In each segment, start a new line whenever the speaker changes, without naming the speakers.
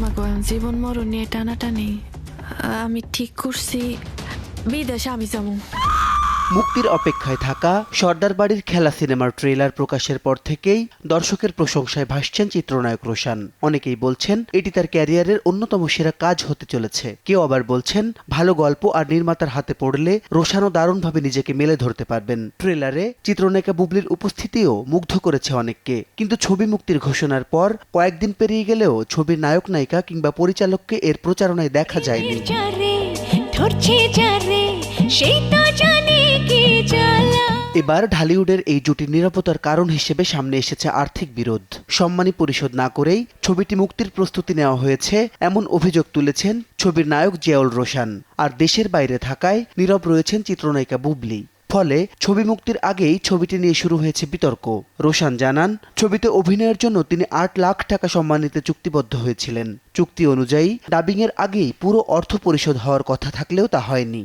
আমাকে জীবন মরণ নিয়ে টানাটানি আমি ঠিক করছি বিদেশে আমি যাবো।
মুক্তির অপেক্ষায় থাকা সর্দার বাড়ির খেলা সিনেমার ট্রেলার প্রকাশের পর থেকেই দর্শকের প্রশংসায় ভাসছেন চিত্রনায়ক রোশান। অনেকেই বলছেন এটি তার ক্যারিয়ারের অন্যতম সেরা কাজ হতে চলেছে। কেউ আবার বলছেন ভালো গল্প আর নির্মাতার হাতে পড়লে রোশানও দারুণভাবে নিজেকে মেলে ধরতে পারবেন। ট্রেলারে চিত্রনায়িকা বুবলির উপস্থিতিও মুগ্ধ করেছে অনেককে, কিন্তু ছবি মুক্তির ঘোষণার পর কয়েকদিন পেরিয়ে গেলেও ছবির নায়ক নায়িকা কিংবা পরিচালককে এর প্রচারণায় দেখা যায়নি। এবার ঢালিউডের এই জুটির নিরাপত্তার কারণ হিসেবে সামনে এসেছে আর্থিক বিরোধ। সম্মানী পরিশোধ না করেই ছবিটি মুক্তির প্রস্তুতি নেওয়া হয়েছে এমন অভিযোগ তুলেছেন ছবির নায়ক জিয়াউল রোশান। আর দেশের বাইরে থাকায় নীরব রয়েছেন চিত্রনায়িকা বুবলি। ফলে ছবি মুক্তির আগেই ছবিটি নিয়ে শুরু হয়েছে বিতর্ক। রোশান জানান, ছবিতে অভিনয়ের জন্য তিনি ৮ লাখ টাকা সম্মানিতে চুক্তিবদ্ধ হয়েছিলেন। চুক্তি অনুযায়ী ডাবিংয়ের আগেই পুরো অর্থ পরিশোধ হওয়ার কথা থাকলেও তা হয়নি।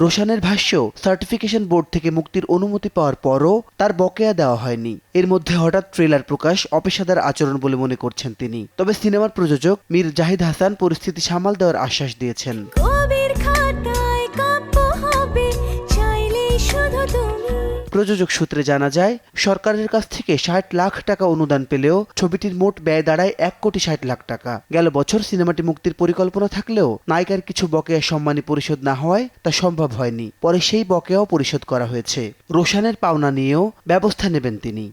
রোশানের ভাষ্য, সার্টিফিকেশন বোর্ড থেকে মুক্তির অনুমতি পাওয়ার পরও তার বকেয়া দেওয়া হয়নি। এর মধ্যে হঠাৎ ট্রেলার প্রকাশ অপেশাদার আচরণ বলে মনে করছেন তিনি। তবে সিনেমার প্রযোজক মীর জাহিদ হাসান পরিস্থিতি সামাল দেওয়ার আশ্বাস দিয়েছেন। প্রযোজক সূত্রে জানা যায়, সরকারের কাছ থেকে ৬০ লাখ টাকা অনুদান পেলেও ছবিটির মোট ব্যয় দাঁড়ায় ১,৬০,০০,০০০ টাকা। গেল বছর সিনেমাটি মুক্তির পরিকল্পনা থাকলেও নায়িকার কিছু বকেয়া সম্মানী পরিশোধ না হওয়ায় তা সম্ভব হয়নি। পরে সেই বকেয়াও পরিশোধ করা হয়েছে। রোশানের পাওনা নিয়েও ব্যবস্থা নেবেন তিনি।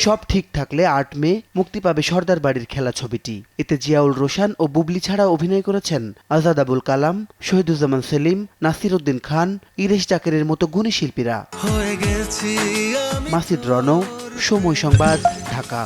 সব ঠিক থাকলে ৮ মে মুক্তি পাবে সর্দার বাড়ির খেলা ছবিটি। এতে জিয়াউল রোশান ও বুবলি ছাড়া অভিনয় করেছেন আজাদ আবুল কালাম, শহীদুজ্জামান সেলিম, নাসির উদ্দিন খান, ইরেশ জাকেরের মতো গুণী শিল্পীরা। মাসিদ রণ, সময় সংবাদ, ঢাকা।